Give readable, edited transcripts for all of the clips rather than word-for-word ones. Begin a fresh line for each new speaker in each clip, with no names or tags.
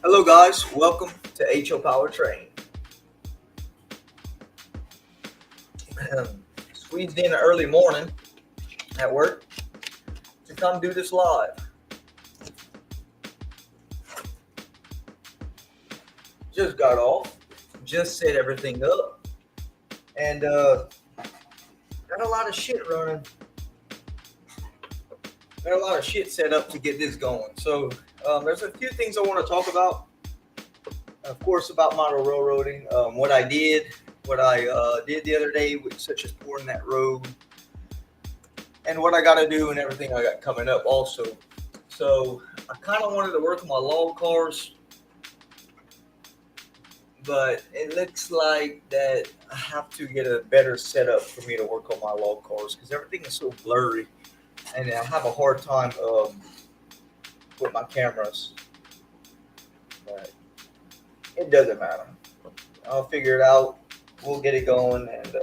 Hello, guys. Welcome to HO Power Train. Squeezed in an early morning at work to come do this live. Just got off, just set everything up, and got a lot of shit running. Got a lot of shit set up to get this going. So there's a few things I want to talk about. Of course, about model railroading, what I did, what I did the other day, such as pouring that road, and what I got to do and everything I got coming up also. So I kind of wanted to work on my log cars, but it looks like that I have to get a better setup for me to work on my log cars because everything is so blurry, and I have a hard time with my cameras. But it doesn't matter. I'll figure it out. We'll get it going, and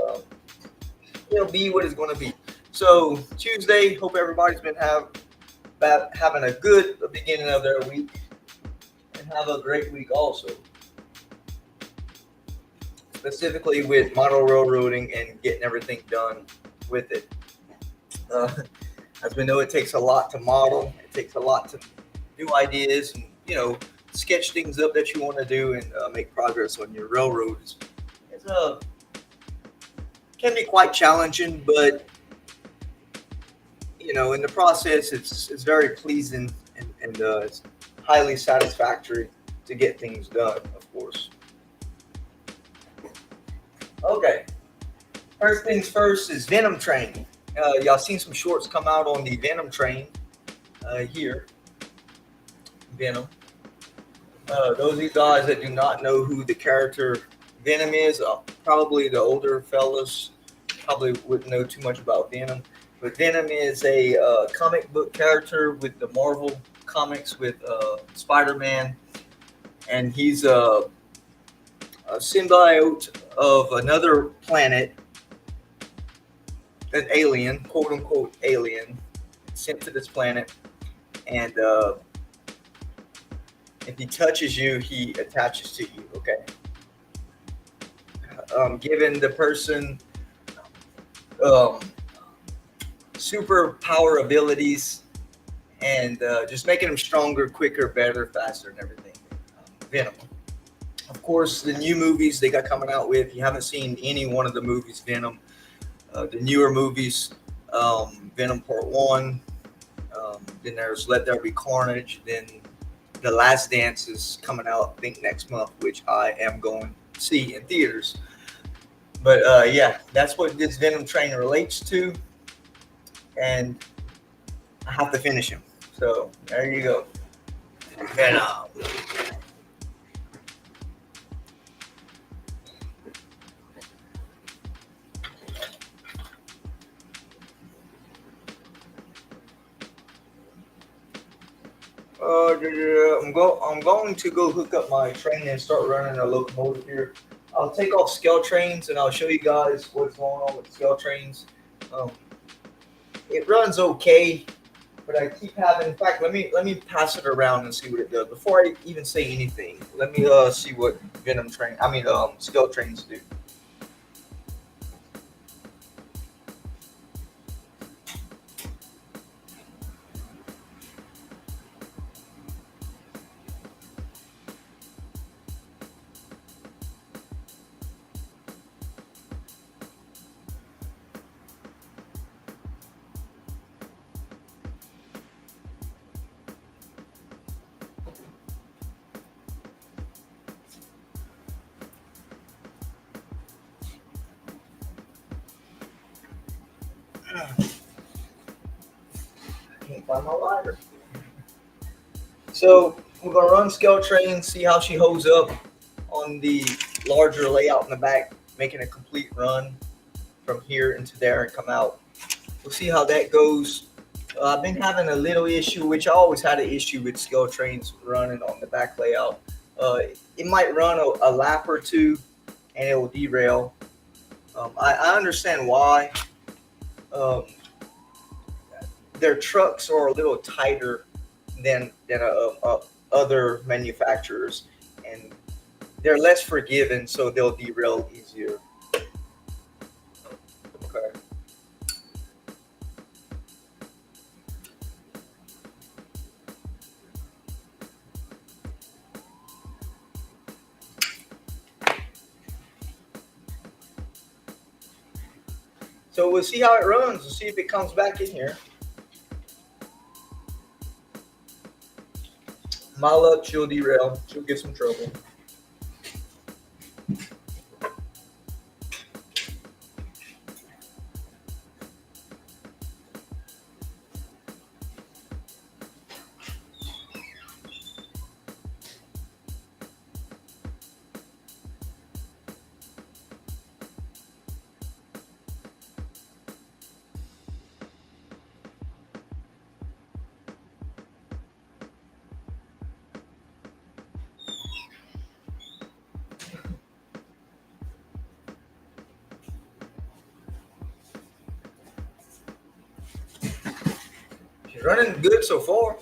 it'll be what it's going to be. So Tuesday, hope everybody's been having a good beginning of their week, and have a great week also. Specifically with model railroading and getting everything done with it. As we know, it takes a lot to model. It takes a lot to do ideas and sketch things up that you want to do and make progress on your railroads. It's can be quite challenging, but in the process, it's very pleasing and it's highly satisfactory to get things done. Of course. Okay. First things first is Venom Train. Y'all seen some shorts come out on the Venom Train here. Venom. Those of you guys that do not know who the character Venom is, probably the older fellas probably wouldn't know too much about Venom. But Venom is a comic book character with the Marvel comics with Spider-Man. And he's a symbiote of another planet, an alien, quote unquote alien, sent to this planet. And if he touches you, he attaches to you. Okay. Giving the person super power abilities and just making them stronger, quicker, better, faster, and everything. Venom. Of course, the new movies they got coming out with. If you haven't seen any one of the movies, Venom, the newer movies, Venom Part 1, then there's Let There Be Carnage, then The Last Dance is coming out, I think, next month, which I am going to see in theaters. But yeah, that's what this Venom Train relates to, and I have to finish him. So there you go. Venom. I'm going to go hook up my train and start running a locomotive here. I'll take off scale trains and I'll show you guys what's going on with scale trains. Um, it runs okay, but I keep having. In fact, let me pass it around and see what it does before I even say anything. Let me see what scale trains do. Can't find my lighter. So we're gonna run scale train, see how she holds up on the larger layout in the back, making a complete run from here into there and come out. We'll see how that goes. I've been having a little issue, which I always had an issue with scale trains running on the back layout. It might run a lap or two and it will derail. I understand why. Um, their trucks are a little tighter than a other manufacturers, and they're less forgiving, so they'll derail easier. Okay. So we'll see how it runs. We'll see if it comes back in here. My luck, she'll derail. She'll get some trouble. She's running good so far.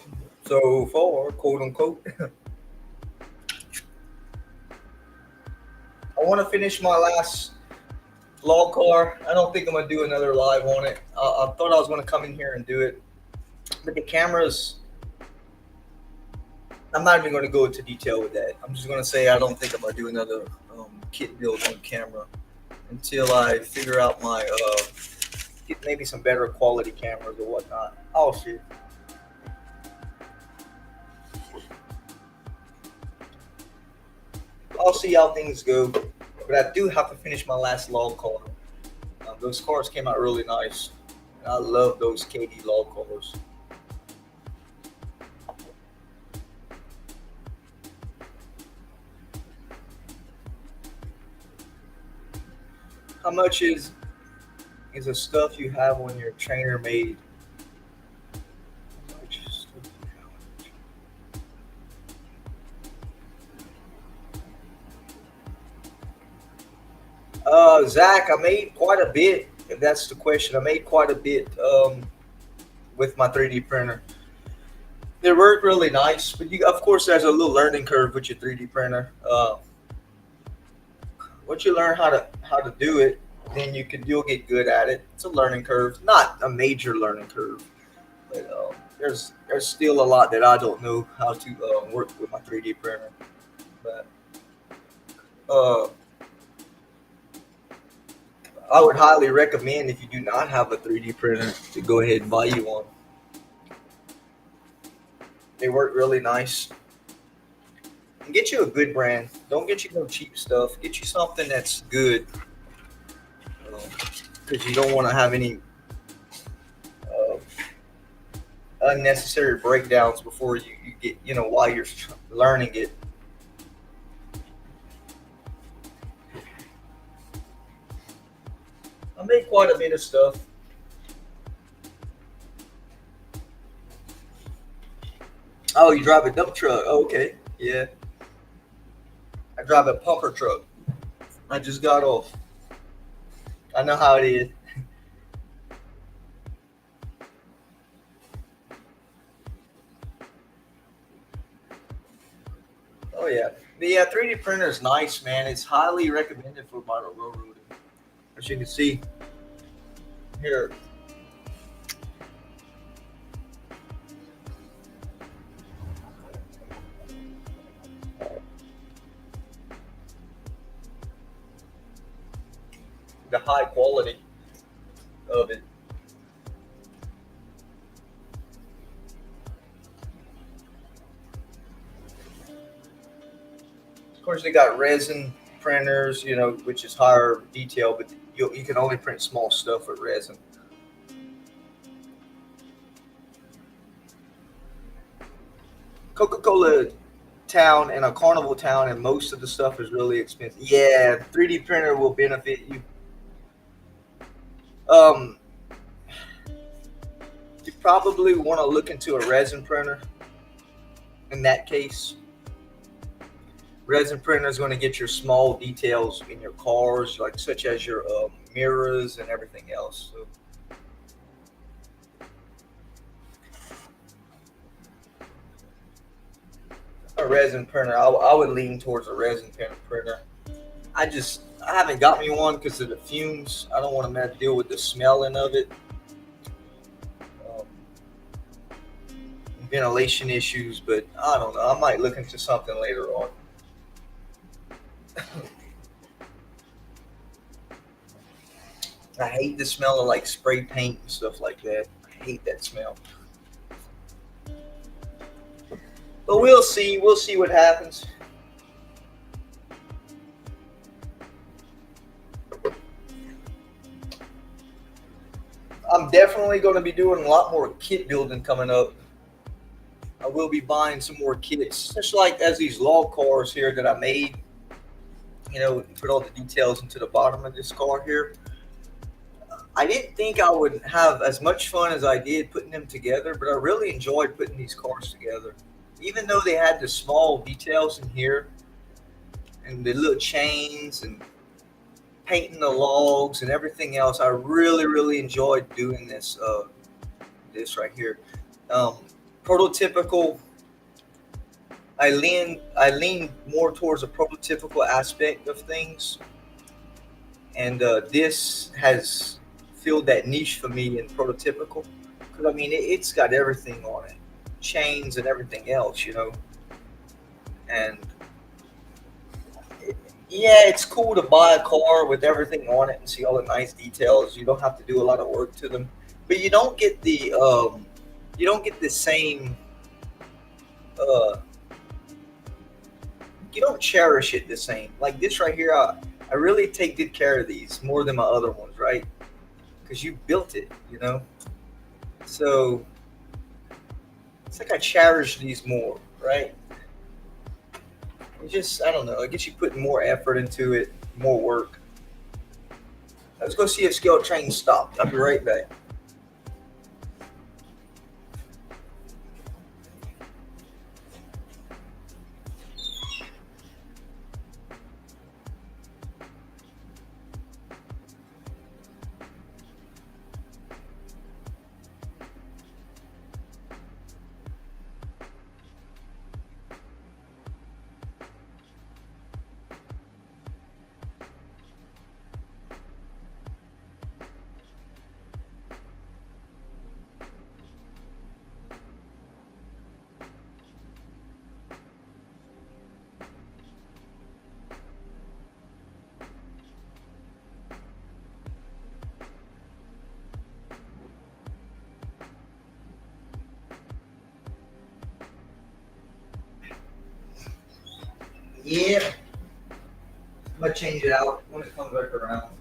So far, quote unquote. I want to finish my last log car. I don't think I'm gonna do another live on it. I thought I was gonna come in here and do it, but the cameras. I'm not even gonna go into detail with that. I'm just gonna say I don't think I'm gonna do another kit build on camera until I figure out my get maybe some better quality cameras or whatnot. Oh shit! I'll see how things go, but I do have to finish my last log car. Those cars came out really nice. I love those KD log cars. How much is the stuff you have on your trainer made? How much stuff you have? Zach, I made quite a bit. If that's the question, I made quite a bit with my 3D printer. They work really nice, but of course, there's a little learning curve with your 3D printer. Once you learn how to do it, then you'll get good at it. It's a learning curve, not a major learning curve, but there's still a lot that I don't know how to work with my 3D printer. But uh, I would highly recommend if you do not have a 3D printer to go ahead and buy you one. They work really nice. And get you a good brand. Don't get you no cheap stuff. Get you something that's good, because you don't want to have any uh, unnecessary breakdowns before you get while you're learning it. I made quite a bit of stuff. Oh, you drive a dump truck? Oh, okay, yeah. I drive a pumper truck. I just got off. I know how it is. Oh yeah, the 3D printer is nice, man. It's highly recommended for model railroading. As you can see here, the high quality of it. Of course, they got resin printers, which is higher detail, but you can only print small stuff with resin. Coca-Cola town and a carnival town, and most of the stuff is really expensive. Yeah, 3D printer will benefit you. Um, you probably want to look into a resin printer. In that case, resin printer is going to get your small details in your cars, like such as your mirrors and everything else. So, resin printer. I would lean towards a resin printer. I haven't got me one because of the fumes. I don't want to deal with the smelling of it. Um, Ventilation issues, but I don't know. I might look into something later on. I hate the smell of like spray paint and stuff like that. I hate that smell. But we'll see. We'll see what happens. I'm definitely going to be doing a lot more kit building coming up. I will be buying some more kits, just like as these log cars here that I made. Put all the details into the bottom of this car here. I didn't think I would have as much fun as I did putting them together, but I really enjoyed putting these cars together. Even though they had the small details in here and the little chains and painting the logs and everything else, I really, really enjoyed doing this right here. Um, Prototypical. I lean more towards a prototypical aspect of things, and this has filled that niche for me in prototypical. Because I mean, it's got everything on it, chains and everything else, and yeah, it's cool to buy a car with everything on it and see all the nice details. You don't have to do a lot of work to them, but you don't get the same. Uh, you don't cherish it the same. Like this right here, I really take good care of these more than my other ones, right? Because you built it. So it's like I cherish these more, right? I don't know. I guess you put more effort into it, more work. Let's go see if Scale Train stopped. I'll be right back. Yeah, I'm gonna change it out when it comes back around.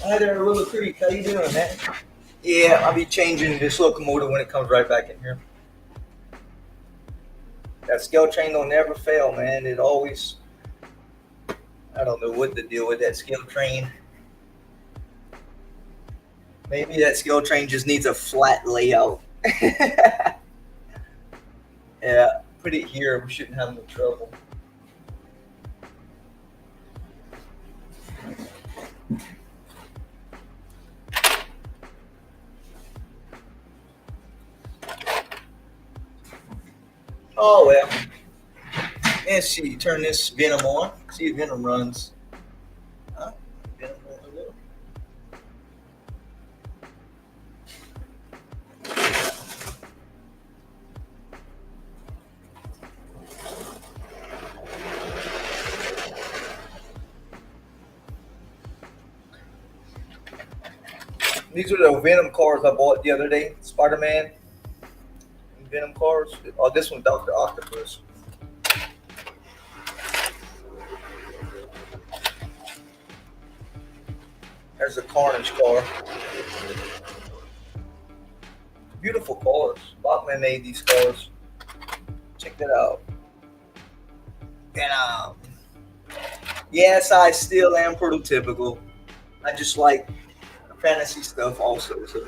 Hi there, Little Creek. How you doing, man? Yeah, I'll be changing this locomotive when it comes right back in here. That scale train don't never fail, man. It always. I don't know what the deal with that scale train. Maybe that scale train just needs a flat layout. Yeah, put it here. We shouldn't have no trouble. Oh well. Let's see. Turn this Venom on. See if Venom runs. Huh? Venom runs a little. These are the Venom cars I bought the other day. Spider-Man Venom cars. Oh, this one's Doctor Octopus. There's a Carnage car. Beautiful cars. Bachman made these cars. Check that out. And yes, I still am prototypical. I just like fantasy stuff also. So.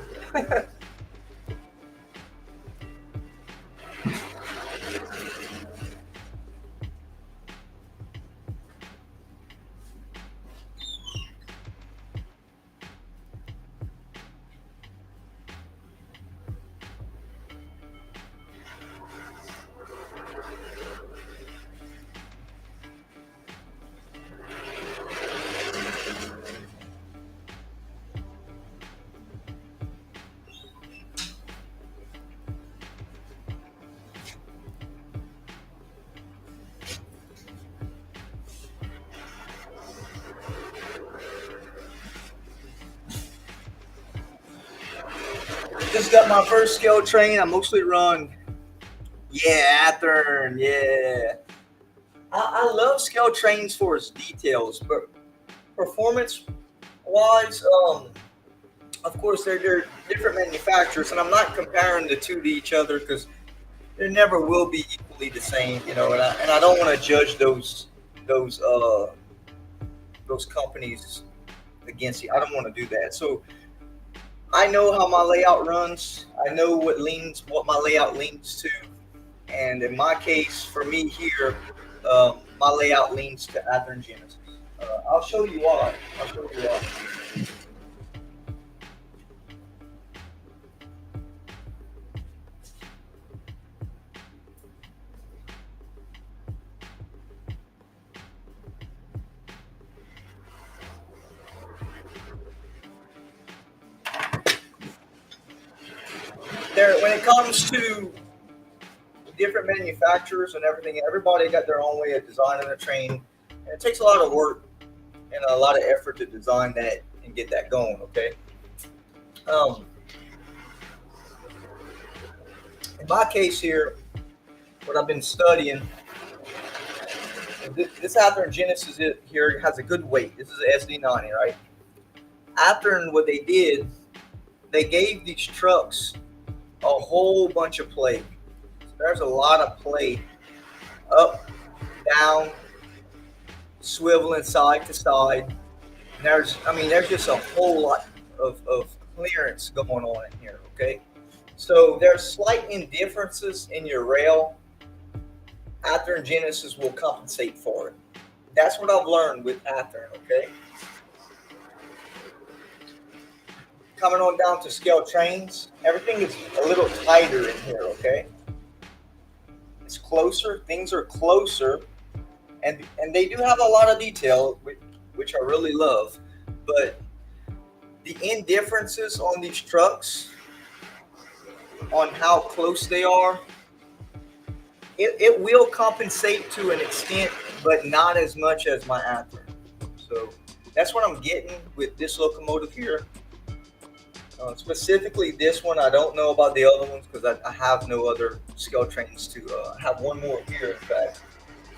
Just got my first scale train. I mostly run, yeah, Athearn, yeah. I love scale trains for its details, but performance wise, of course, they're different manufacturers, and I'm not comparing the two to each other because there never will be equally the same, and I don't want to judge those uh, those companies against you. I don't want to do that. So I know how my layout runs. I know what my layout leans to, and in my case, for me here, my layout leans to Athearn Genesis. I'll show you why. I'll show you why. When it comes to different manufacturers and everything, everybody got their own way of designing a train, and it takes a lot of work and a lot of effort to design that and get that going. Okay. Um, in my case here, what I've been studying, this Athearn Genesis here has a good weight. This is an SD90, right? Athearn, what they did, they gave these trucks a whole bunch of play. So there's a lot of play, up, down, swiveling side to side. And there's just a whole lot of clearance going on in here. Okay, so there's slight indifferences in your rail. Athearn Genesis will compensate for it. That's what I've learned with Athearn. Okay, coming on down to scale Trainz, everything is a little tighter in here. Okay, it's closer. Things are closer, and they do have a lot of detail, which I really love. But the indifferences on these trucks, on how close they are, it will compensate to an extent, but not as much as my Athearn. So that's what I'm getting with this locomotive here. Specifically this one, I don't know about the other ones because I have no other scale trains to. I have one more here, in fact,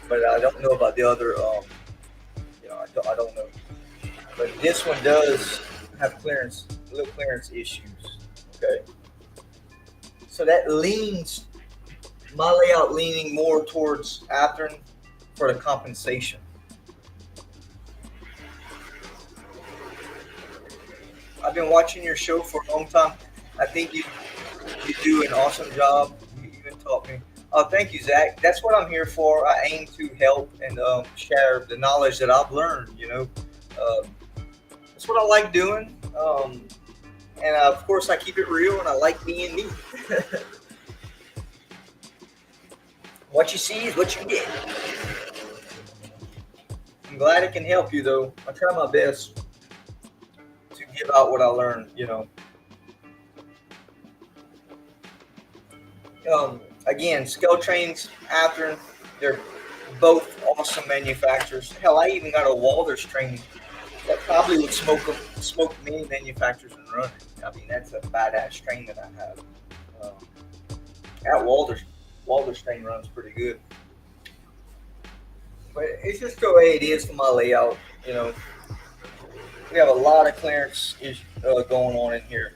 but I don't know about the other. I don't know. But this one does have little clearance issues. Okay, so that leans my layout leaning more towards Athearn for the compensation. I've been watching your show for a long time. I think you do an awesome job. You even taught me. Thank you, Zach. That's what I'm here for. I aim to help and share the knowledge that I've learned. That's what I like doing. And of course, I keep it real, and I like being me. What you see is what you get. I'm glad it can help you, though. I try my best to give out what I learned. Again, Scale Trainz, Athearn, they're both awesome manufacturers. Hell, I even got a Walters train that probably would smoke many manufacturers and run it. I mean, that's a badass train that I have. At Walters train runs pretty good. But it's just the way it is for my layout. We have a lot of clearance going on in here.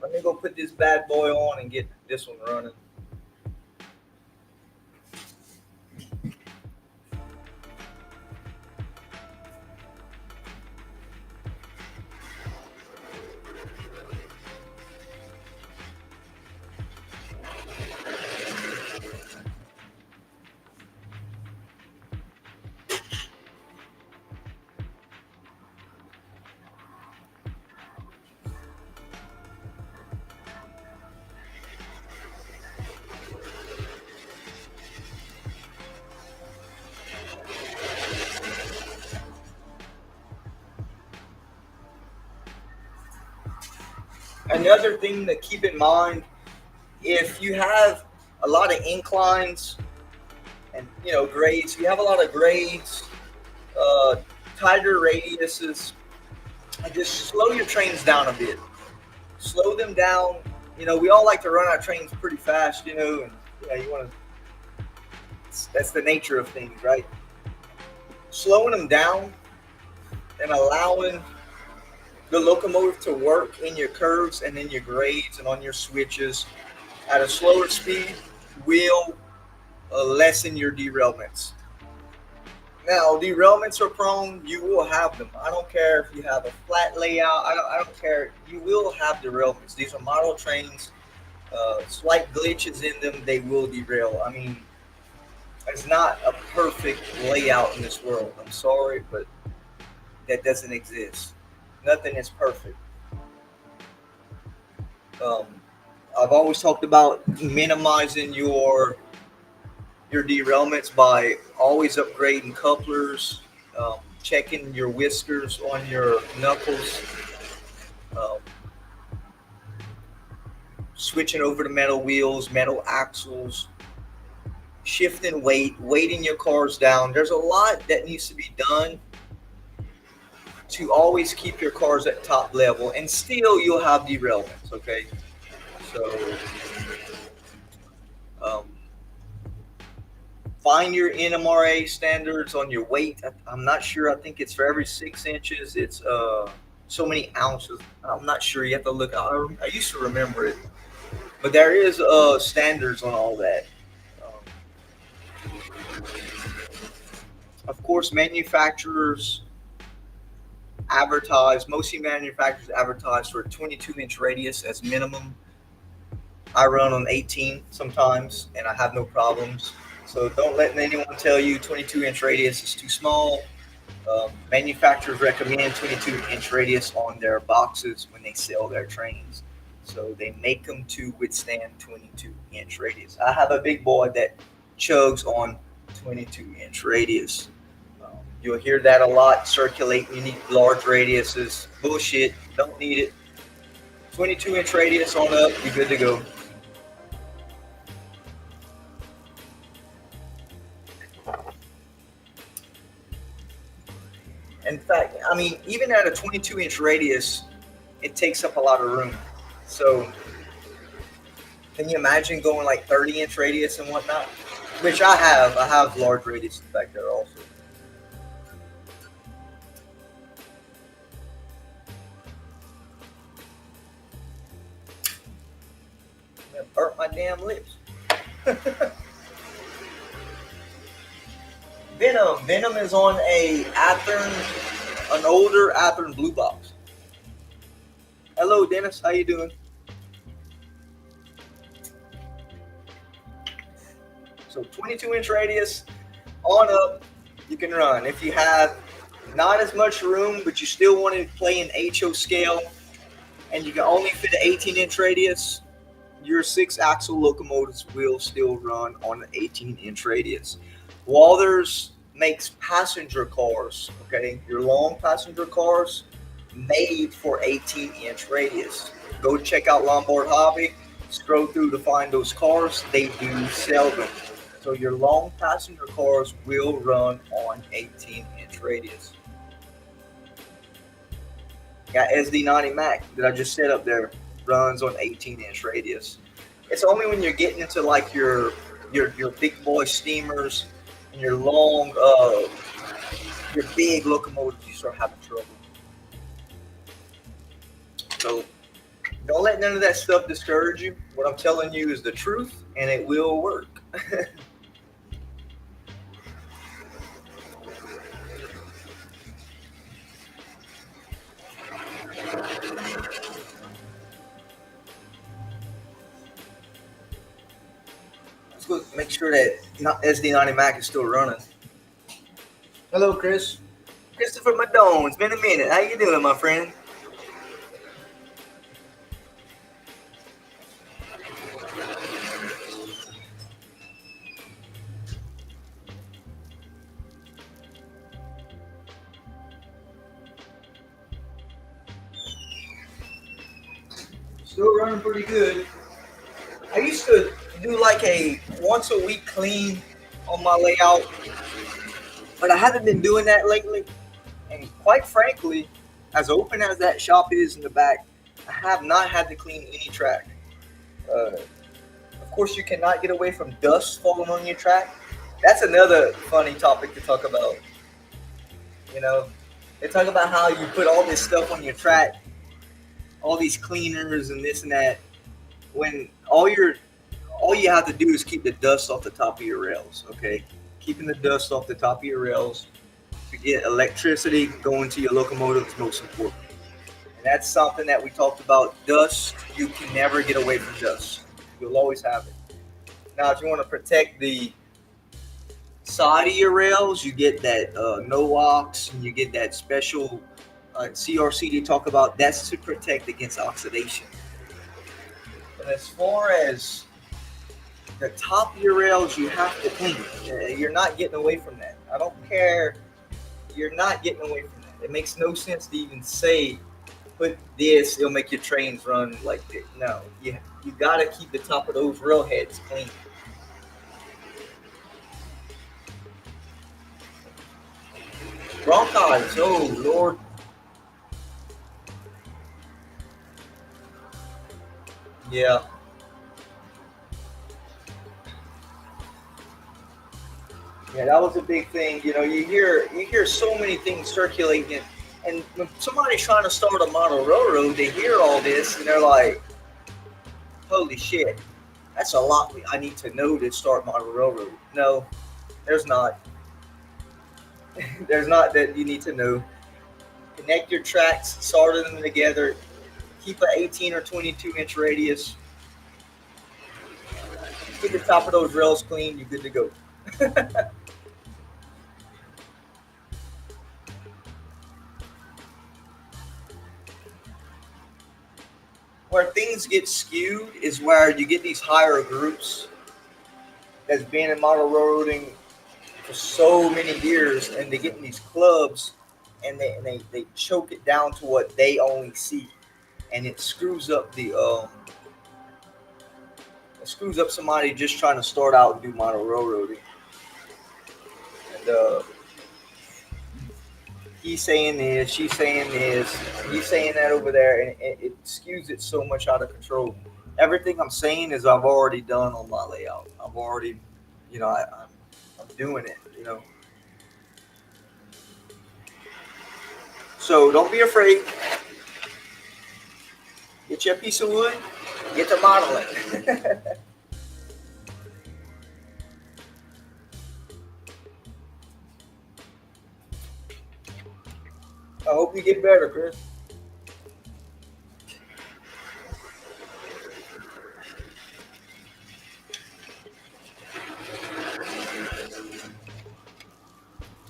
Let me go put this bad boy on and get this one running. Another thing to keep in mind, if you have a lot of inclines and grades, you have a lot of grades, tighter radiuses, just slow your trains down a bit. Slow them down. We all like to run our trains pretty fast, and you want to. That's the nature of things, right? Slowing them down and allowing the locomotive to work in your curves and in your grades and on your switches at a slower speed will lessen your derailments. Now, derailments are prone. You will have them. I don't care if you have a flat layout. I don't care. You will have derailments. These are model trains. Slight glitches in them, they will derail. I mean, it's not a perfect layout in this world. I'm sorry, but that doesn't exist. Nothing is perfect. Um, I've always talked about minimizing your derailments by always upgrading couplers, checking your whiskers on your knuckles, um, switching over to metal wheels, metal axles, shifting weight, weighting your cars down. There's a lot that needs to be done to always keep your cars at top level, and still you'll have derailments. Okay, so um, find your NMRA standards on your weight. I'm not sure. I think it's for every 6 inches. It's so many ounces. I'm not sure. You have to look. I used to remember it, but there is standards on all that. Of course, manufacturers mostly manufacturers advertise for a 22-inch radius as minimum. I run on 18 sometimes, and I have no problems. So don't let anyone tell you 22-inch radius is too small. Manufacturers recommend 22-inch radius on their boxes when they sell their trains. So they make them to withstand 22-inch radius. I have a big boy that chugs on 22-inch radius. You'll hear that a lot. Circulate. You need large radiuses. Bullshit. Don't need it. 22-inch radius on up. You're good to go. In fact, I mean, even at a 22-inch radius, it takes up a lot of room. So, can you imagine going like 30-inch radius and whatnot? Which I have. I have large radiuses back there also. It burnt my damn lips. Venom. Venom is on an older Athearn blue box. Hello, Dennis. How you doing? So 22-inch radius on up, you can run. If you have not as much room, but you still want to play an HO scale, and you can only fit an 18-inch radius, your 6-axle locomotives will still run on an 18-inch radius. Walthers makes passenger cars, okay? Your long passenger cars made for 18-inch radius. Go check out Lombard Hobby, scroll through to find those cars. They do sell them. So your long passenger cars will run on 18-inch radius. Got SD90 Mac that I just set up there, runs on 18-inch radius. It's only when you're getting into like your big boy steamers and your long, your big locomotives, you start having trouble. So don't let none of that stuff discourage you. What I'm telling you is the truth, and it will work. Let's go make sure that SD90 Mac is still running. Hello, Chris. Christopher Madone. It's been a minute. How you doing, my friend? Still running pretty good. I used to do like a once a week clean on my layout, but I haven't been doing that lately. And quite frankly, as open as that shop is in the back, I have not had to clean any track. Of course, you cannot get away from dust falling on your track. That's another funny topic to talk about. You know, they talk about how you put all this stuff on your track, all these cleaners and this and that. When all you have to do is keep the dust off the top of your rails. Okay, keeping the dust off the top of your rails to get electricity going to your locomotive is most important. And that's something that we talked about. Dust, you can never get away from dust. You'll always have it. Now, if you want to protect the side of your rails, you get that no-ox, and you get that special CRC they talk about. That's to protect against oxidation. But as far as the top of your rails, you have to clean it. You're not getting away from that. I don't care. You're not getting away from that. It makes no sense to even say, put this, it'll make your trains run like this. No, you got to keep the top of those rail heads clean. Bronchitis, oh Lord. Yeah. Yeah, that was a big thing. You hear so many things circulating, and when somebody's trying to start a model railroad, they hear all this, and they're like, "Holy shit, that's a lot I need to know to start model railroad." No, there's not. There's not that you need to know. Connect your tracks, solder them together, keep an 18 or 22-inch radius, keep the top of those rails clean. You're good to go. Where things get skewed is where you get these higher groups that's been in model railroading for so many years, and they get in these clubs, and they choke it down to what they only see, and it screws up somebody just trying to start out and do model railroading. And he's saying this, she's saying this, he's saying that over there, and it skews it so much out of control. Everything I'm saying is I've already done on my layout. I've already, I'm doing it. So don't be afraid. Get you a piece of wood. Get to modeling. I hope you get better, Chris.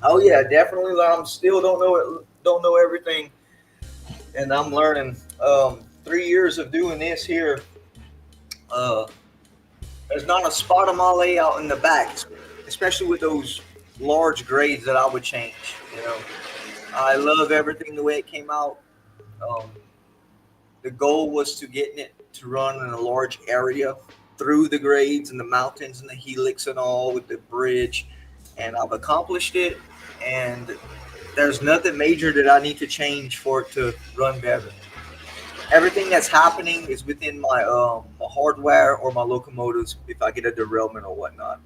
Oh yeah, definitely. I'm still don't know everything, and I'm learning. 3 years of doing this here. Uh, there's not a spot on my layout in the back, especially with those large grades that I would change. You know, I love everything the way it came out. Um, the goal was to getting it to run in a large area through the grades and the mountains and the helix and all with the bridge, and I've accomplished it. And there's nothing major that I need to change for it to run better. Everything that's happening is within my hardware or my locomotives. If I get a derailment or whatnot,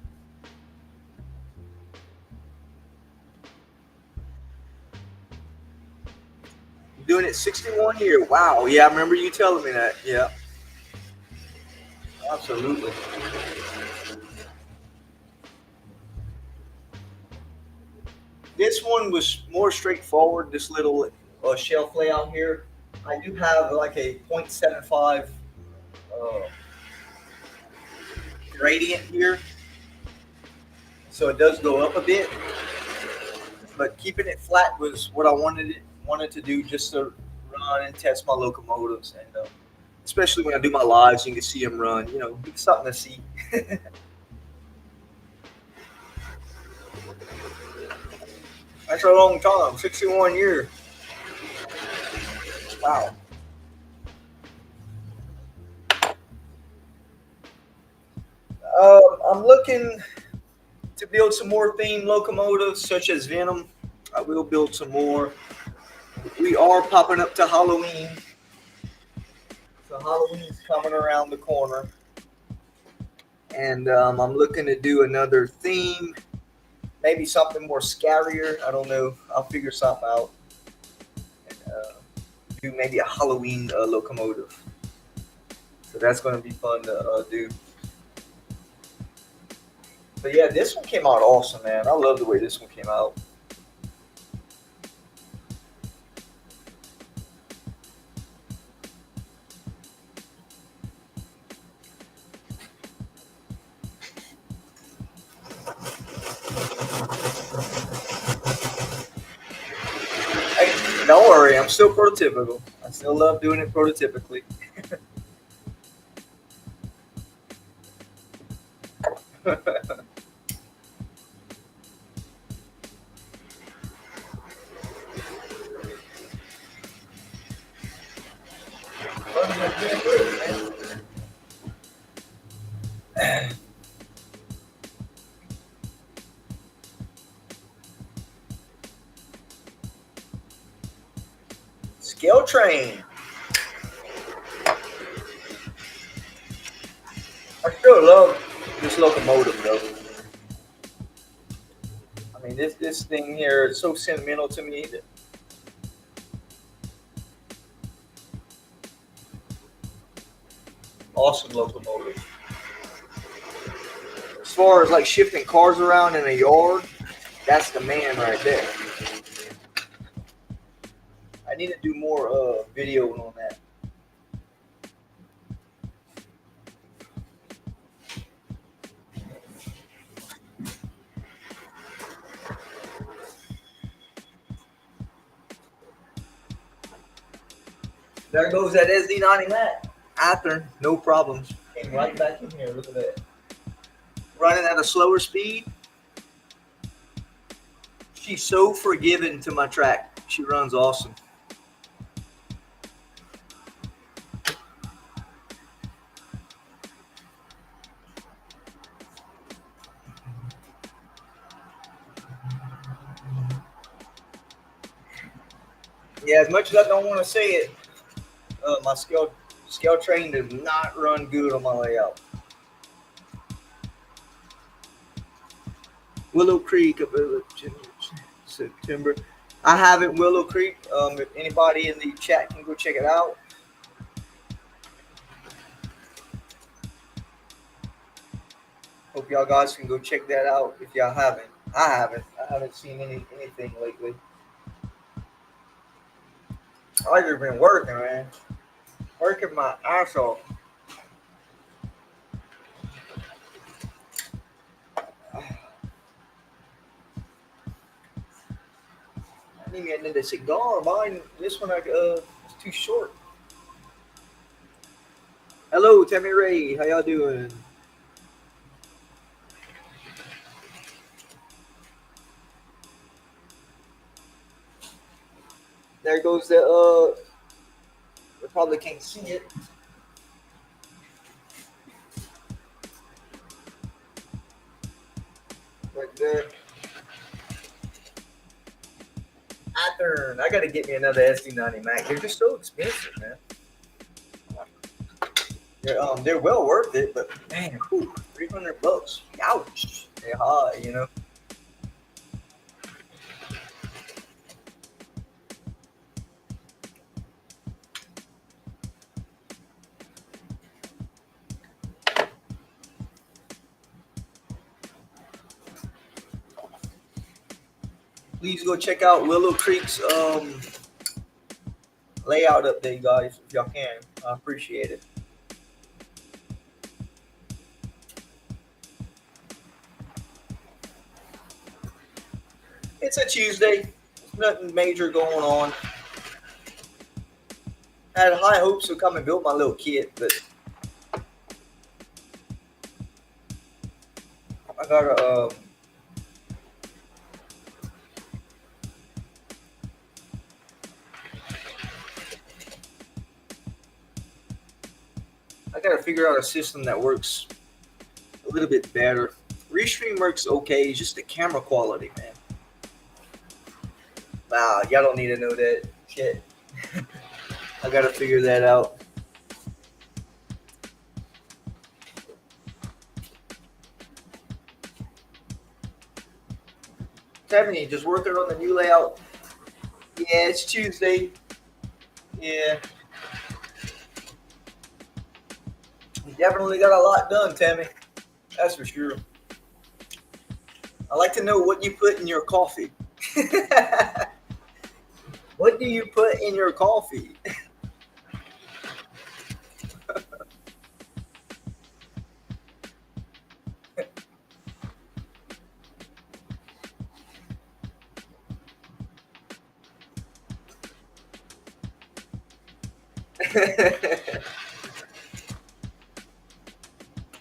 I'm doing it 61 year. Wow. Yeah, I remember you telling me that. Yeah, absolutely. This one was more straightforward. This little shelf layout here. I do have like a .75 uh, gradient here, so it does go up a bit. But keeping it flat was what I wanted to do, just to run and test my locomotives, and especially when I do my lives, you can see them run. It's something to see. That's a long time, 61 years. Wow. I'm looking to build some more themed locomotives, such as Venom. I will build some more. We are popping up to Halloween. So Halloween's coming around the corner. And I'm looking to do another theme. Maybe something more scarier. I don't know. I'll figure something out. And do maybe a Halloween locomotive. So that's going to be fun to do. But yeah, this one came out awesome, man. I love the way this one came out. Hey, don't worry, I'm still prototypical. I still love doing it prototypically. Scale train. I still love this locomotive though. I mean, this thing here is so sentimental to me. Awesome locomotive. As far as like shifting cars around in a yard, that's the man right there. I need to do more video on that. There goes that SD90 Mac. After, no problems. Came right back in here. Look at that. Running at a slower speed. She's so forgiving to my track. She runs awesome. Yeah, as much as I don't want to say it, my scale train does not run good on my layout. Willow Creek of September. I haven't Willow Creek. If anybody in the chat can go check it out. Hope y'all guys can go check that out if y'all haven't. I haven't. I haven't seen anything lately. I've just been working, man. Working my ass off. I need me another cigar. Mine, this one, is too short. Hello, Tammy Ray. How y'all doing? There goes the you probably can't see it. Right there. I gotta get me another SD90 Mac. They're just so expensive, man. They're well worth it, but man, whew, $300. Ouch. They're high, you know. Please go check out Willow Creek's layout update, guys, if y'all can. I appreciate it. It's a Tuesday. There's nothing major going on. I had high hopes to come and build my little kit, but I gotta figure out a system that works a little bit better. Restream works okay, it's just the camera quality, man. Wow, y'all don't need to know that. Shit. I gotta figure that out. Stephanie, just working on the new layout. Yeah, it's Tuesday. Yeah, you definitely got a lot done, Tammy. That's for sure. I like to know what you put in your coffee. What do you put in your coffee?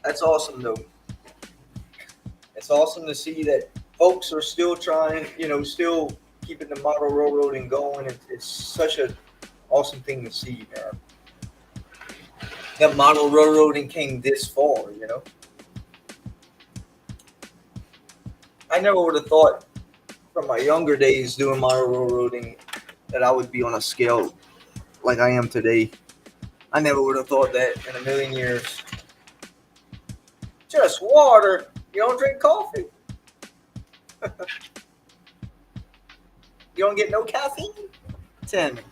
That's awesome, though. It's awesome to see that folks are still trying, still keeping the model railroading going. It's such an awesome thing to see, man. That model railroading came this far. I never would have thought from my younger days doing model railroading that I would be on a scale like I am today. I never would have thought that in a million years. Just water. You don't drink coffee. You don't get no caffeine? Tell me.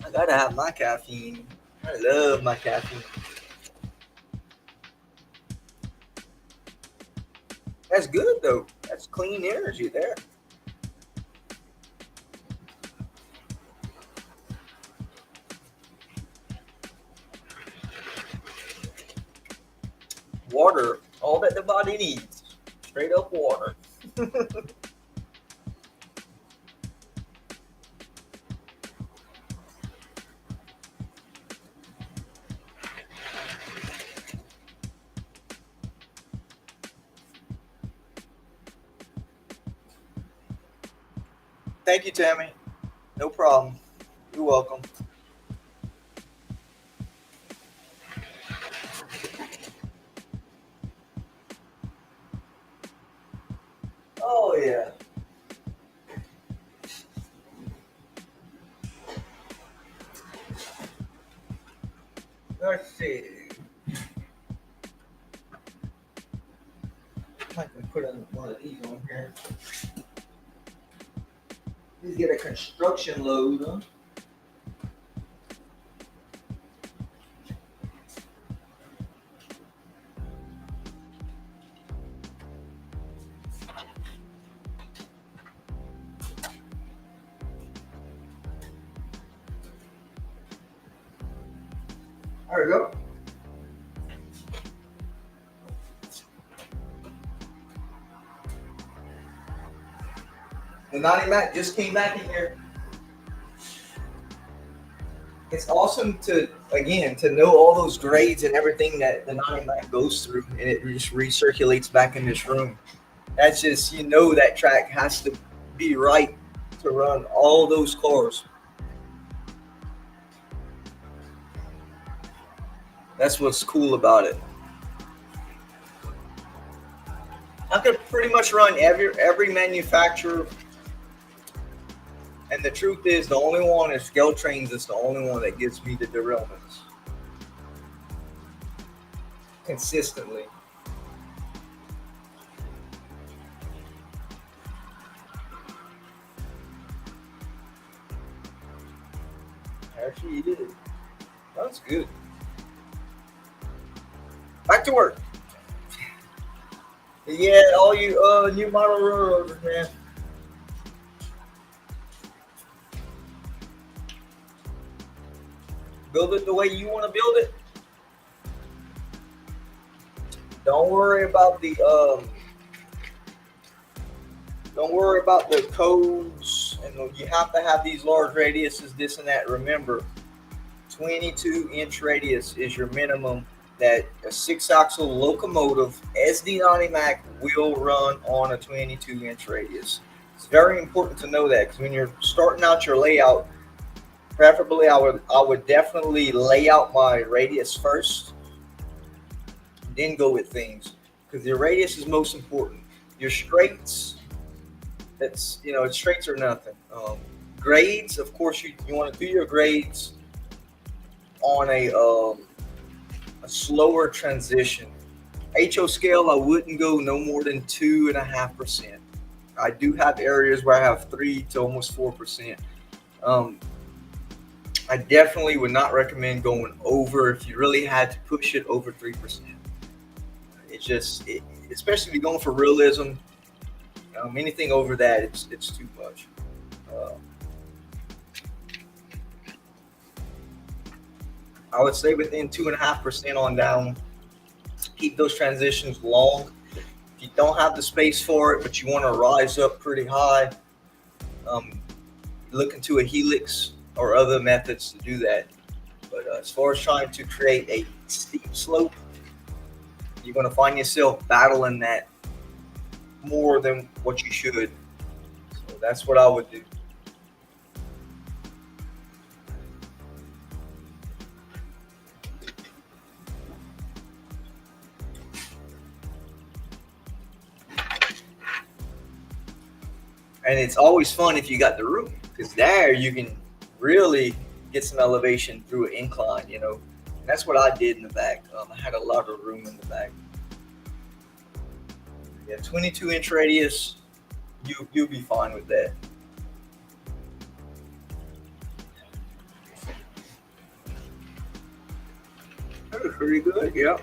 I gotta have my caffeine. I love my caffeine. That's good though. That's clean energy there. Water, all that the body needs. Straight up water. Thank you, Tammy. No problem. You're welcome. Oh yeah. Let's see. I can put one of these on here. Let's get a construction load, huh? There we go. The Naughty Mac just came back in here. It's awesome to know all those grades and everything that the Naughty Mac goes through, and it just recirculates back in this room. That's just that track has to be right to run all those cars. That's what's cool about it. I could pretty much run every manufacturer, and the truth is, the only one is Trainz is the only one that gives me the derailments consistently. Actually, you did. That's good. Back to work. Yeah, all you new model railroaders, man. Build it the way you want to build it. Don't worry about the codes, and you have to have these large radiuses, this and that. Remember, 22-inch radius is your minimum that a 6-axle locomotive SD 90 Mac will run on a 22-inch radius. It's very important to know that, because when you're starting out your layout, preferably I would definitely lay out my radius first, then go with things, because your radius is most important. Your straights, straights are nothing. grades, of course, you want to do your grades on a slower transition. HO scale, I wouldn't go no more than 2.5%. I do have areas where I have 3 to almost 4%. Um, I definitely would not recommend going over if you really had to push it over 3%. It's just, especially if you're going for realism, anything over that, it's too much. Uh, I would say within 2.5% on down. Keep those transitions long. If you don't have the space for it, but you want to rise up pretty high, um, look into a helix or other methods to do that. But as far as trying to create a steep slope, you're going to find yourself battling that more than what you should. So that's what I would do. And it's always fun if you got the room, because there you can really get some elevation through an incline, And that's what I did in the back. I had a lot of room in the back. Yeah, 22-inch radius, you'll be fine with that. That was pretty good, yeah.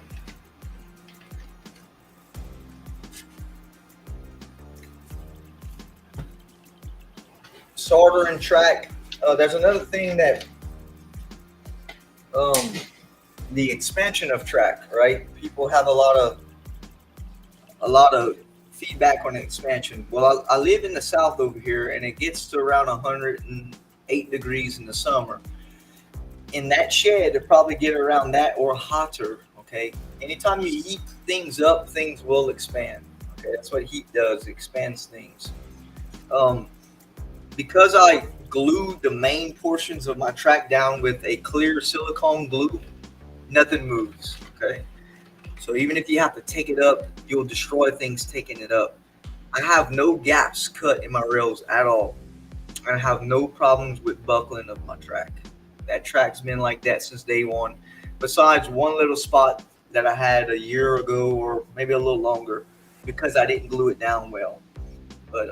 Solder and track. There's another thing that the expansion of track, right? People have a lot of feedback on the expansion. Well, I live in the south over here, and it gets to around 108 degrees in the summer. In that shed, it probably get around that or hotter. Okay, anytime you heat things up, things will expand. Okay, that's what heat does; it expands things. Um, because I glued the main portions of my track down with a clear silicone glue, nothing moves. Okay, so even if you have to take it up, you'll destroy things taking it up. I have no gaps cut in my rails at all. I have no problems with buckling of my track. That track's been like that since day one. Besides one little spot that I had a year ago or maybe a little longer because I didn't glue it down well. But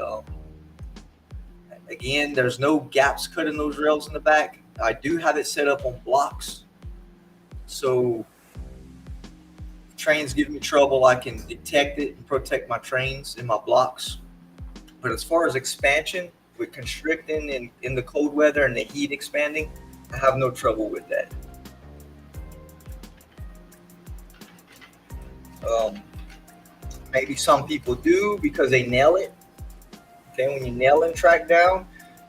again, there's no gaps cut in those rails in the back. I do have it set up on blocks. So trains give me trouble, I can detect it and protect my trains in my blocks. But as far as expansion, with constricting in the cold weather and the heat expanding, I have no trouble with that. Um, Maybe some people do because they nail it. Okay, when you nail and track down,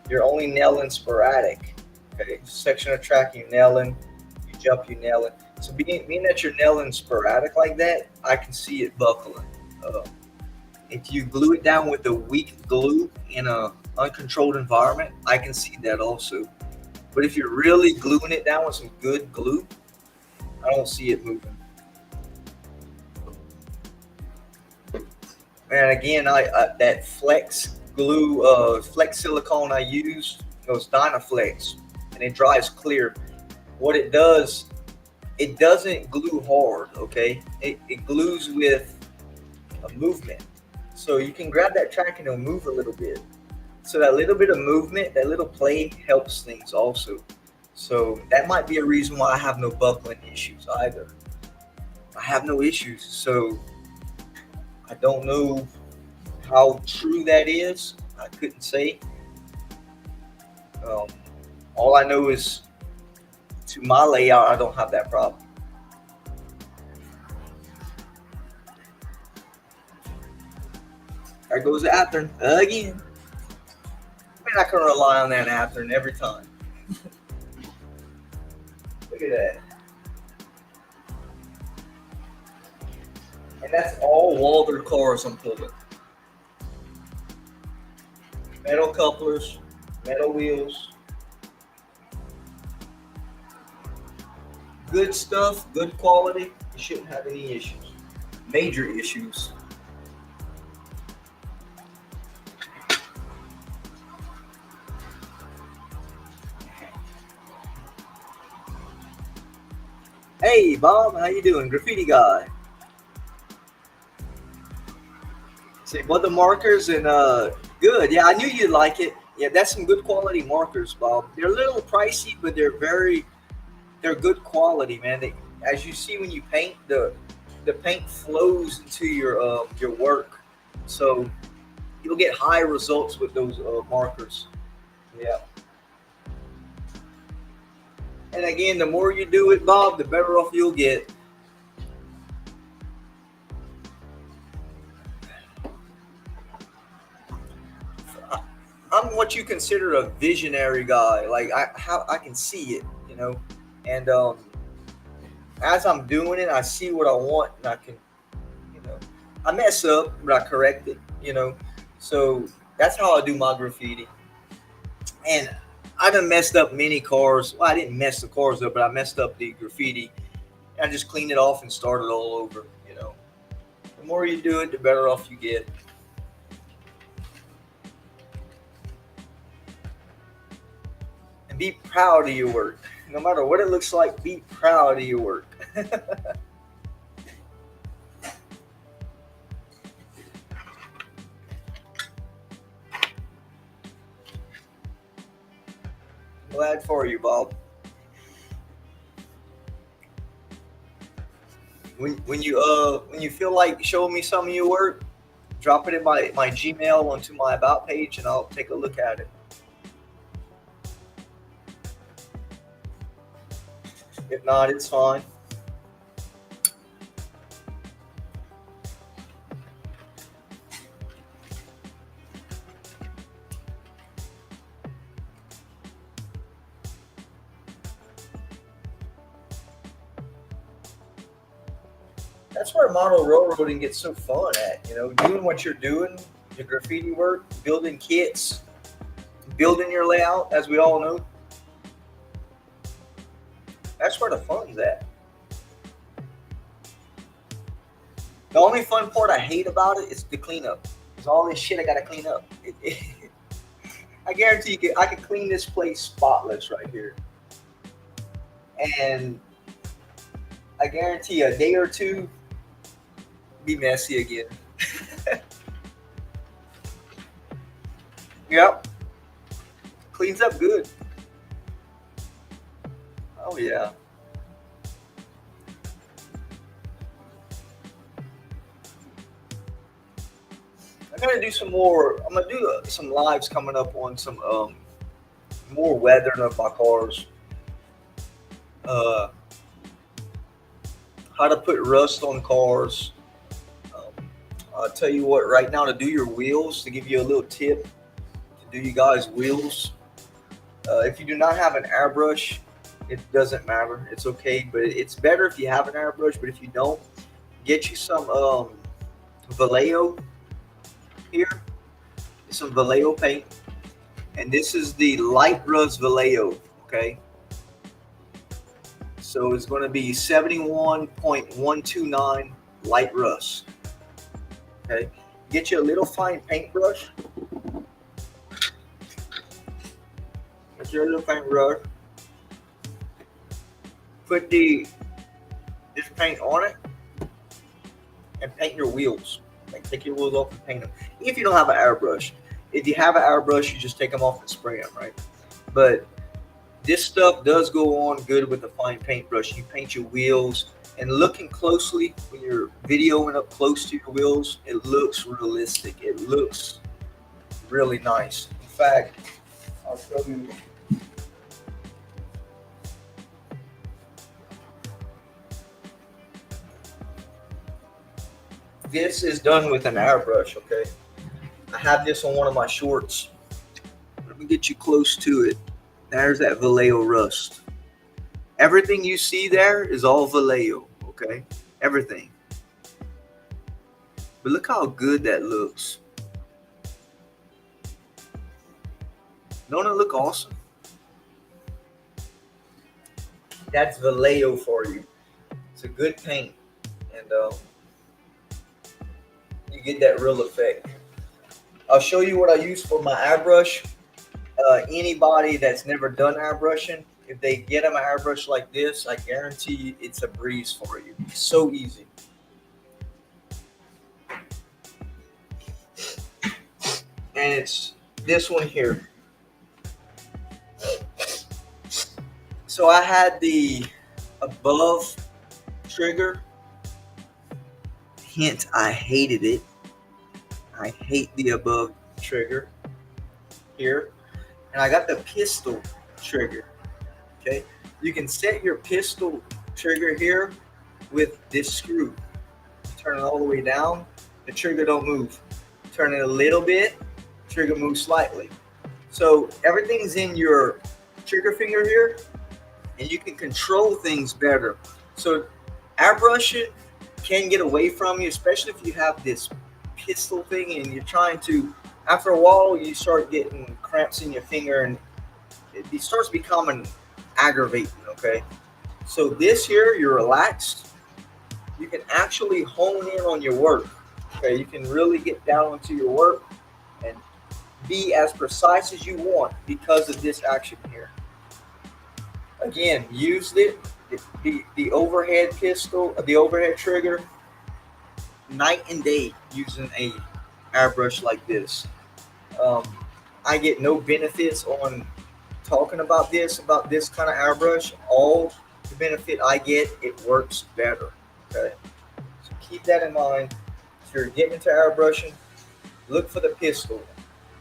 you're only nailing sporadic. Okay, section of track you nailing, you jump, you nail it. So being that you're nailing sporadic like that, I can see it buckling. Uh, if you glue it down with a weak glue in a uncontrolled environment, I can see that also. But if you're really gluing it down with some good glue, I don't see it moving. And again, I that flex glue, flex silicone I used, those Dynaflex, and it dries clear. What it does, it doesn't glue hard, okay? It glues with a movement. So you can grab that track and it'll move a little bit. So that little bit of movement, that little play helps things also. So that might be a reason why I have no buckling issues either. I have no issues. So I don't know how true that is. I couldn't say. Um, all I know is to my layout, I don't have that problem. There goes the Athearn again. I mean, I can rely on that Athearn every time. Look at that. And that's all Walther cars I'm pulling. Metal couplers, metal wheels. Good stuff, good quality. You shouldn't have any issues. Major issues. Hey, Bob, how you doing? Graffiti guy. Say, what the markers and good. Yeah, I knew you'd like it. Yeah, that's some good quality markers, Bob. They're a little pricey, but they're good quality, man. As you see when you paint, the paint flows into your work, so you'll get high results with those markers. Yeah. And again, the more you do it, Bob, the better off you'll get. I'm what you consider a visionary guy. Like I can see it, and as I'm doing it, I see what I want, and I can, you know, I mess up, but I correct it, So that's how I do my graffiti. And I done messed up many cars. Well, I didn't mess the cars up, but I messed up the graffiti. I just cleaned it off and started all over. The more you do it, the better off you get. And be proud of your work. No matter what it looks like, be proud of your work. Glad for you, Bob. When you feel like showing me some of your work, drop it in my Gmail onto my about page, and I'll take a look at it. If not, it's fine. That's where model railroading gets so fun at. Doing what you're doing, your graffiti work, building kits, building your layout, as we all know. That's where the fun's at. The only fun part I hate about it is the cleanup. It's all this shit I gotta clean up. I guarantee I can clean this place spotless right here, and I guarantee a day or two be messy again. Yep, cleans up good. Oh yeah. I'm gonna do some more. I'm gonna do some lives coming up on some more weathering of my cars. Uh, how to put rust on cars. Um, I'll tell you what. Right now, to do your wheels, to give you a little tip to do you guys wheels. If you do not have an airbrush, it doesn't matter. It's okay, but it's better if you have an airbrush. But if you don't, get you some Vallejo here. Some Vallejo paint, and this is the light rust Vallejo. Okay, so it's going to be 71.129 light rust. Okay, get you a little fine paintbrush. Get your little paintbrush. Put this paint on it and paint your wheels. Like take your wheels off and paint them. If you don't have an airbrush, if you have an airbrush, you just take them off and spray them, right? But this stuff does go on good with the fine paintbrush. You paint your wheels, and looking closely when you're videoing up close to your wheels, it looks realistic. It looks really nice. In fact, I'll show you. This is done with an airbrush, okay? I have this on one of my shorts. Let me get you close to it. There's that Vallejo rust. Everything you see there is all Vallejo, okay? Everything. But look how good that looks. Don't it look awesome? That's Vallejo for you. It's a good paint, and you get that real effect. I'll show you what I use for my airbrush. Anybody that's never done airbrushing, If they get them an airbrush like this, I guarantee you it's a breeze for you. It's so easy. And it's this one here. So I had the above trigger. Hint, I hated it. I hate the above trigger here. And I got the pistol trigger. Okay. You can set your pistol trigger here with this screw. Turn it all the way down, the trigger don't move. Turn it a little bit, trigger moves slightly. So everything's in your trigger finger here, and you can control things better. So airbrushing can get away from you, especially if you have this pistol thing and you're trying to, after a while, you start getting cramps in your finger and it starts becoming aggravating, okay? So this here, you're relaxed. You can actually hone in on your work. Okay, you can really get down into your work and be as precise as you want because of this action here. Again, used it, the overhead pistol, the overhead trigger, night and day using a airbrush like this. Um, I get no benefits on talking about this kind of airbrush. All the benefit I get, it works better. Okay, so keep that in mind. If you're getting into airbrushing, look for the pistol.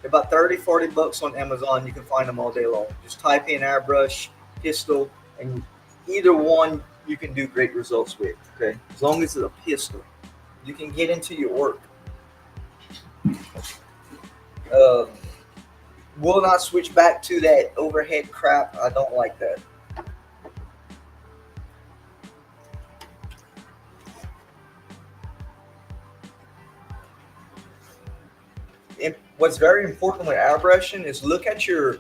They're about 30, 40 bucks on Amazon. You can find them all day long. Just type in airbrush, pistol, and either one you can do great results with. Okay, as long as it's a pistol, you can get into your work. Uh, will not switch back to that overhead crap. I don't like that. And what's very important with airbrushing is look at your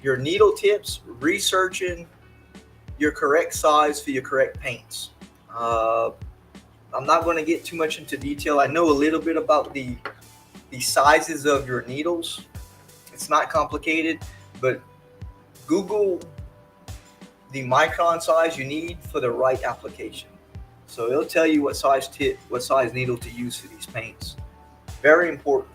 needle tips, researching your correct size for your correct paints. Uh, I'm not going to get too much into detail. I know a little bit about the sizes of your needles. It's not complicated, but Google the micron size you need for the right application. So it'll tell you what size tip, what size needle to use for these paints. Very important.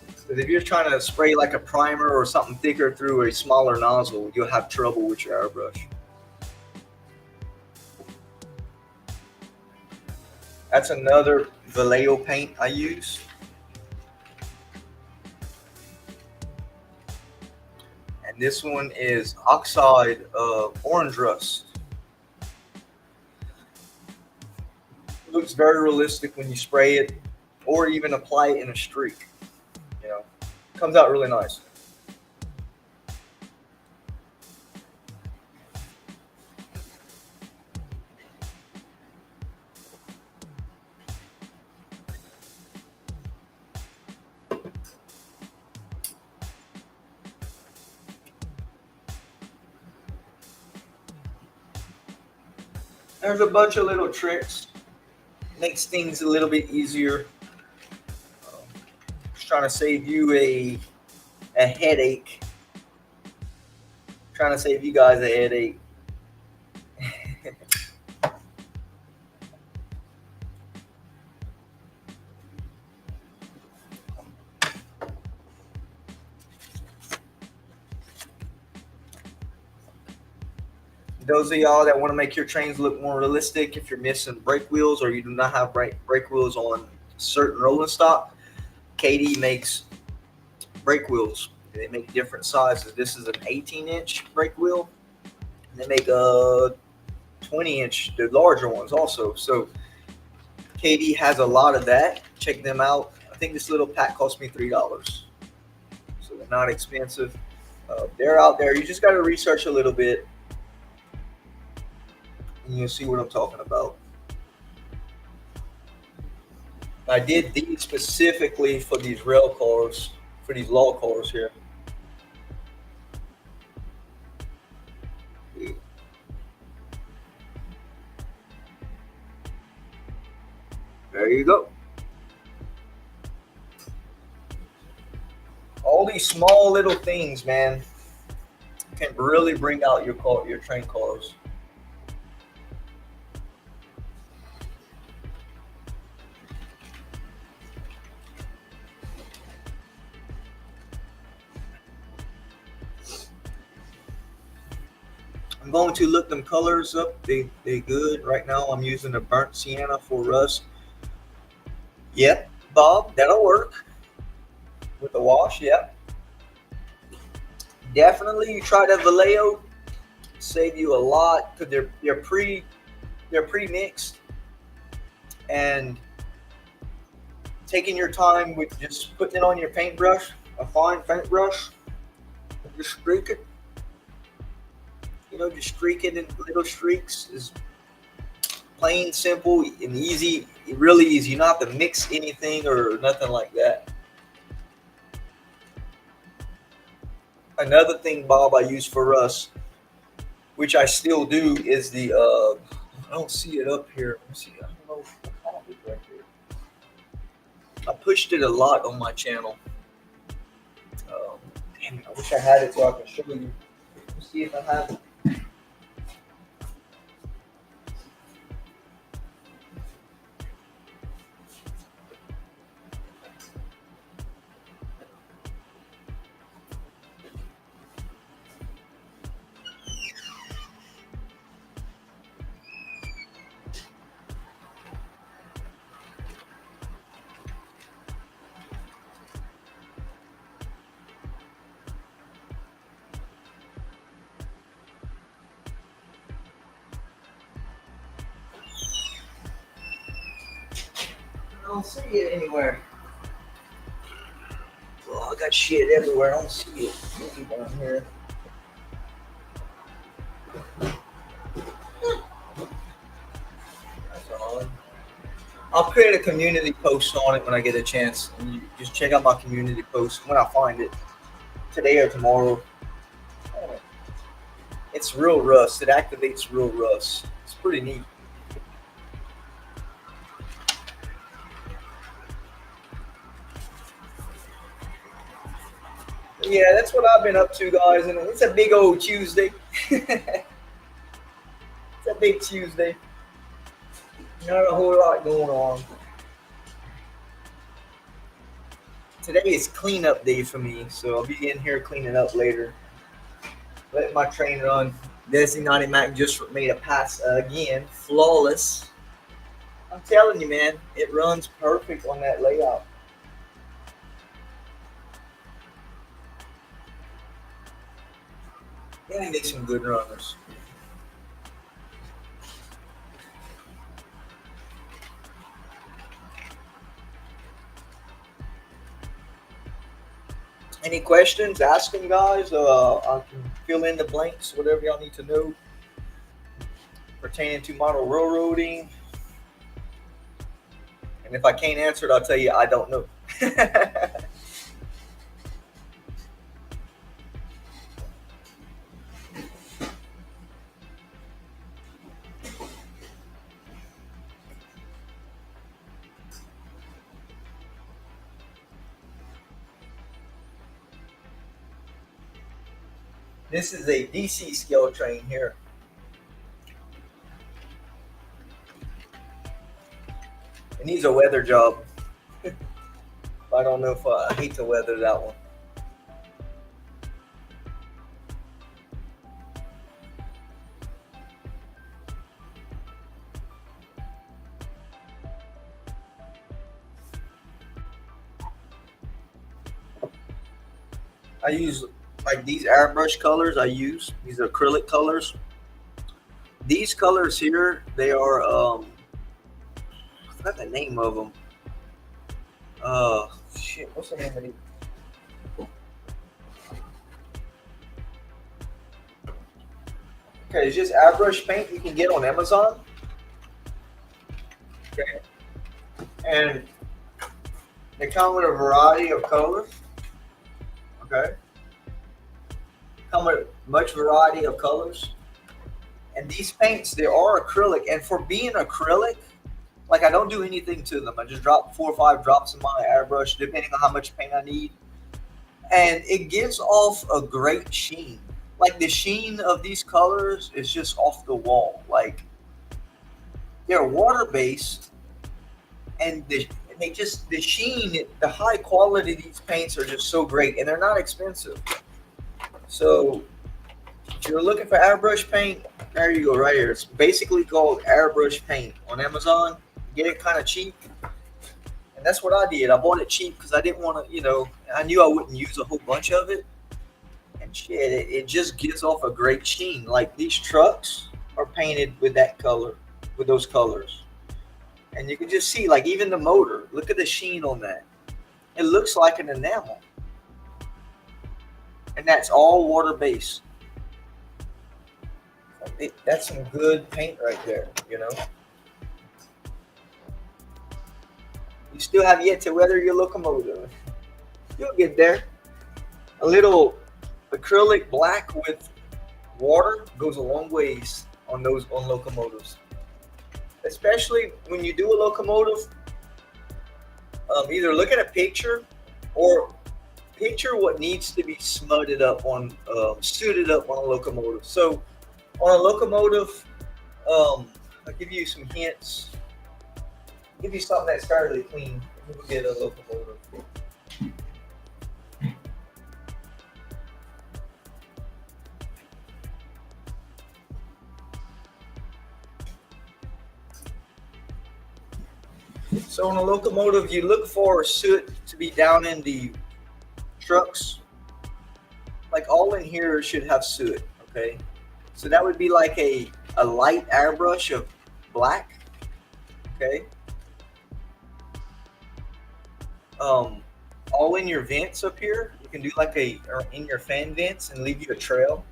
Because if you're trying to spray like a primer or something thicker through a smaller nozzle, you'll have trouble with your airbrush. That's another Vallejo paint I use. And this one is oxide orange rust. It looks very realistic when you spray it or even apply it in a streak. You know, comes out really nice. There's a bunch of little tricks. Makes things a little bit easier. Just trying to save you a headache. Trying to save you guys a headache. Those of y'all that want to make your trains look more realistic, if you're missing brake wheels or you do not have brake wheels on certain rolling stock, H.P.T makes brake wheels. They make different sizes. This is an 18-inch brake wheel. And they make a 20-inch, the larger ones also. So H.P.T has a lot of that. Check them out. I think this little pack cost me $3. So they're not expensive. They're out there. You just got to research a little bit. And you'll see what I'm talking about. I did these specifically for these rail cars, for these law cars here. There you go. All these these small little things, man, can really bring out your train colors. I'm going to look them colors up. They good right now. I'm using a burnt sienna for rust. Yep, Bob, that'll work with the wash. Yep, definitely. You try that Vallejo, save you a lot because they're pre mixed, and taking your time with just putting it on your paintbrush, a fine paintbrush, and just streak it. Just streak it in little streaks is plain simple and easy, really easy. You don't have to mix anything or nothing like that. Another thing, Bob, I use for rust, which I still do, is the I don't see it up here. Let me see. I don't know. I don't think right here. I pushed it a lot on my channel. Damn it! I wish I had it so I could show you. Let's see if I have it. I don't see it anywhere. Oh, I got shit everywhere. I don't see it. Maybe down here. That's odd. I'll create a community post on it when I get a chance. And you just check out my community post when I find it, today or tomorrow. It's real rust. It activates real rust. It's pretty neat. Yeah, that's what I've been up to, guys. And it's a big old Tuesday. It's a big Tuesday. Not a whole lot going on. Today is cleanup day for me, so I'll be in here cleaning up later. Let my train run. Designated Mac just made a pass again, flawless. I'm telling you, man, it runs perfect on that layout. Yeah, they some good runners. Any questions? Ask them, guys. I can fill in the blanks, whatever y'all need to know pertaining to model railroading. And if I can't answer it, I'll tell you I don't know. This is a DC scale train here. It needs a weather job. I don't know if I hate to weather that one. I use like these airbrush colors. I use these acrylic colors. These colors here, they are I forgot the name of them. Shit, what's the name of it? Okay, it's just airbrush paint you can get on Amazon. Okay, and they come with a variety of colors. Okay, come with much variety of colors. And these paints, they are acrylic, and for being acrylic, like I don't do anything to them. I just drop 4 or 5 drops in my airbrush, depending on how much paint I need. and it gives off a great sheen. Like the sheen of these colors is just off the wall. Like they're water based, and they just the sheen, the high quality of these paints are just so great, and they're not expensive. So if you're looking for airbrush paint, there you go, right here. It's basically called airbrush paint on Amazon. Get it kind of cheap, and that's what I did. I bought it cheap because I didn't want to, I knew I wouldn't use a whole bunch of it, and shit, it just gives off a great sheen. Like these trucks are painted with that color, with those colors, and you can just see, like even the motor. Look at the sheen on that. It looks like an enamel, and that's all water based. That's some good paint right there. You still have yet to weather your locomotive. You'll get there. A little acrylic black with water goes a long ways on locomotives, especially when you do a locomotive. Either look at a picture or picture what needs to be smutted up on, suited up on a locomotive. So on a locomotive, I'll give you some hints. Give you something that's fairly clean. We'll get a locomotive. So on a locomotive, you look for soot to be down in the trucks. Like all in here should have soot. Okay, so that would be like a light airbrush of black. Okay. All in your vents up here, you can do like or in your fan vents and leave you a trail,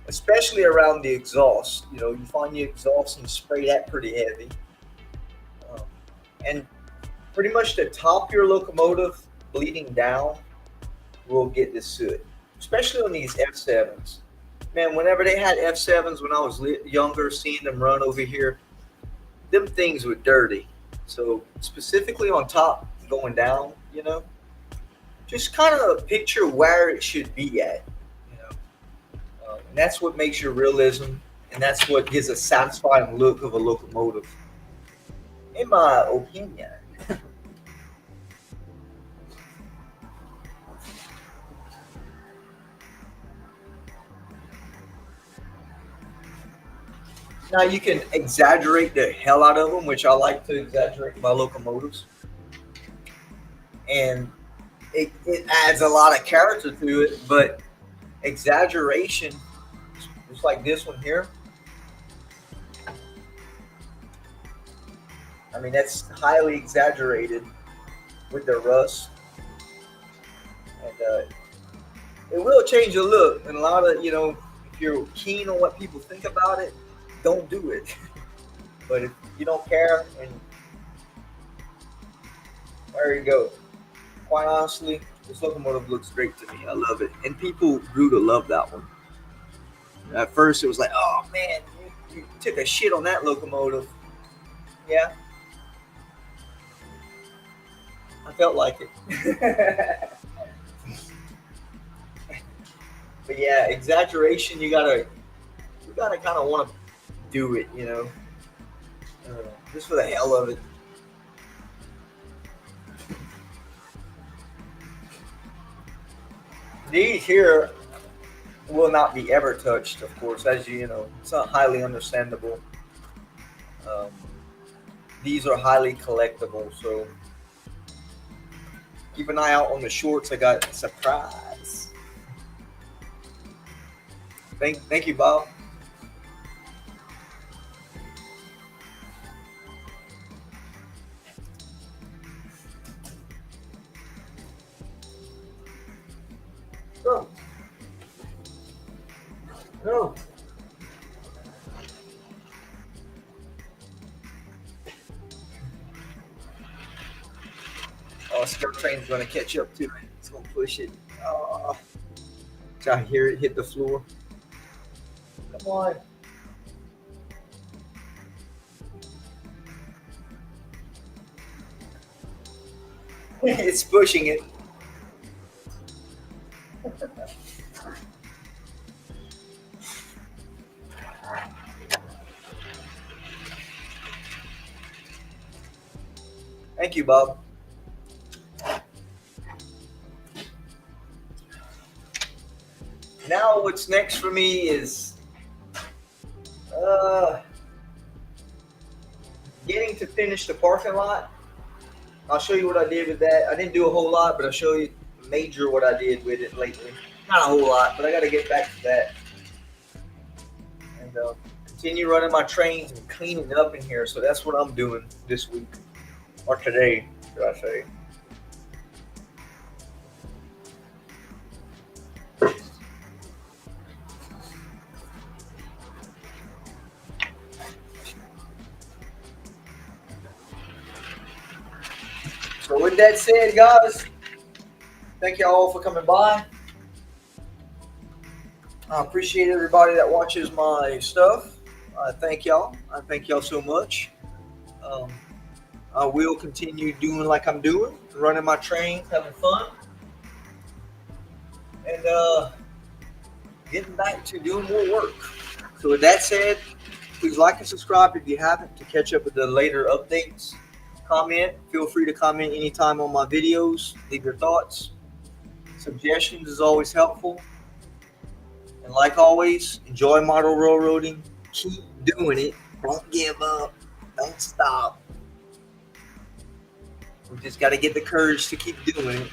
especially around the exhaust. You find the exhaust and spray that pretty heavy, um, and pretty much the top of your locomotive bleeding down will get this soot, especially on these F7s. Man, whenever they had F7s when I was younger, seeing them run over here, them things were dirty. So specifically on top going down, just kind of picture where it should be at, and that's what makes your realism, and that's what gives a satisfying look of a locomotive, in my opinion. Now you can exaggerate the hell out of them, which I like to exaggerate my locomotives, and it adds a lot of character to it. But exaggeration, just like this one here, I mean that's highly exaggerated with the rust, and it will change the look. And a lot of if you're keen on what people think about it, don't do it. But if you don't care, and there you go. Quite honestly, this locomotive looks great to me. I love it, and people grew to love that one. At first, it was like, "Oh man, you took a shit on that locomotive." Yeah, I felt like it. But yeah, exaggeration. You gotta kind of want to do it, just for the hell of it. These here will not be ever touched, of course, as you know. It's not highly understandable. Um, these are highly collectible, so keep an eye out on the shorts. I got a surprise. Thank you, Bob. No, no. Oh, Train's gonna catch up to it. It's gonna push it. Oh, I hear it hit the floor. Come on. It's pushing it. Thank you, Bob. Now, what's next for me is uh, getting to finish the parking lot. I'll show you what I did with that. I didn't do a whole lot, but I'll show you major what I did with it lately. Not a whole lot, but I got to get back to that. And continue running my trains and cleaning up in here. So that's what I'm doing this week, or today, should I say. So with that said, guys, thank you all for coming by. I appreciate everybody that watches my stuff. I thank y'all. I thank y'all so much. Um, I will continue doing like I'm doing, running my trains, having fun, and getting back to doing more work. So with that said, please like and subscribe if you haven't to catch up with the later updates. Comment. Feel free to comment anytime on my videos. Leave your thoughts. Suggestions is always helpful. And like always, enjoy model railroading. Keep doing it. Don't give up. Don't stop. We just got to get the courage to keep doing it.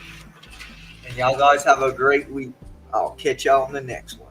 And y'all guys have a great week. I'll catch y'all on the next one.